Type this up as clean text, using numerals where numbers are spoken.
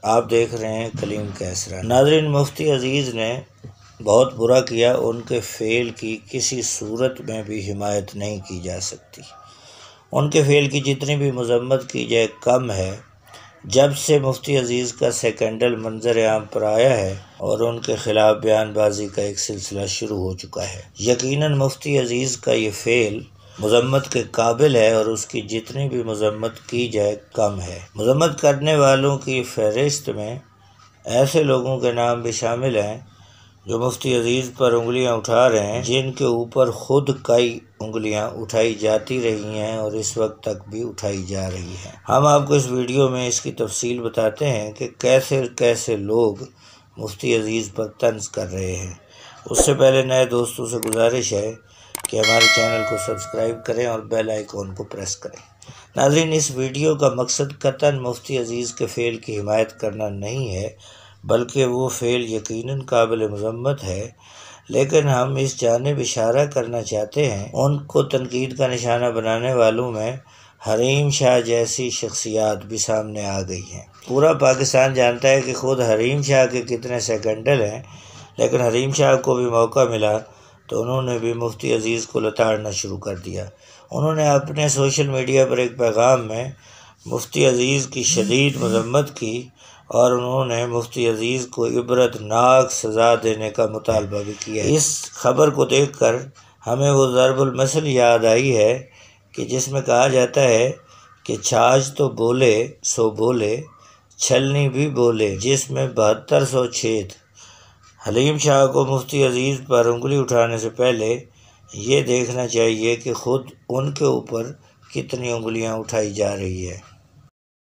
آپ دیکھ رہے ہیں کلیم کیسرا۔ ناظرین، مفتی عزیز نے بہت برا کیا، ان کے فعل کی کسی صورت میں بھی حمایت نہیں کی جا سکتی۔ ان کے فعل کی جتنی بھی مذمت کی جائے کم ہے۔ جب سے مفتی عزیز کا سکینڈل منظر عام پر آیا ہے اور ان کے خلاف بیان بازی کا ایک سلسلہ شروع ہو چکا ہے، یقیناً مفتی عزیز کا یہ فعل مذمت کے قابل ہے اور اس کی جتنی بھی مذمت کی جائے کم ہے۔ مذمت کرنے والوں کی فہرست میں ایسے لوگوں کے نام بھی شامل ہیں جو مفتی عزیز پر انگلیاں اٹھا رہے ہیں، جن کے اوپر خود کئی انگلیاں اٹھائی جاتی رہی ہیں اور اس وقت تک بھی اٹھائی جا رہی ہیں۔ ہم آپ کو اس ویڈیو میں اس کی تفصیل بتاتے ہیں کہ کیسے کیسے لوگ مفتی عزیز پر طنز کر رہے ہیں۔ اس سے پہلے نئے دوستوں سے گزارش ہے کہ ہمارے چینل کو سبسکرائب کریں اور بیل آئیکن کو پریس کریں۔ ناظرین، اس ویڈیو کا مقصد قطعاً مفتی عزیز کے فعل کی حمایت کرنا نہیں ہے، بلکہ وہ فعل یقیناً قابل مذمت ہے، لیکن ہم اس جانب اشارہ کرنا چاہتے ہیں ان کو تنقید کا نشانہ بنانے والوں میں حریم شاہ جیسی شخصیات بھی سامنے آ گئی ہیں۔ پورا پاکستان جانتا ہے کہ خود حریم شاہ کے کتنے سکینڈل ہیں، لیکن حریم شاہ کو بھی موقع ملا تو انہوں نے بھی مفتی عزیز کو لتاڑنا شروع کر دیا۔ انہوں نے اپنے سوشل میڈیا پر ایک پیغام میں مفتی عزیز کی شدید مذمت کی اور انہوں نے مفتی عزیز کو عبرت ناک سزا دینے کا مطالبہ بھی کیا۔ اس خبر کو دیکھ کر ہمیں وہ ضرب المثل یاد آئی ہے کہ جس میں کہا جاتا ہے کہ چھاچھ تو بولے سو بولے، چھلنی بھی بولے جس میں 7200 چھید۔ حلیم شاہ کو مفتی عزیز پر انگلی اٹھانے سے پہلے یہ دیکھنا چاہیے کہ خود ان کے اوپر کتنی انگلیاں اٹھائی جا رہی ہے۔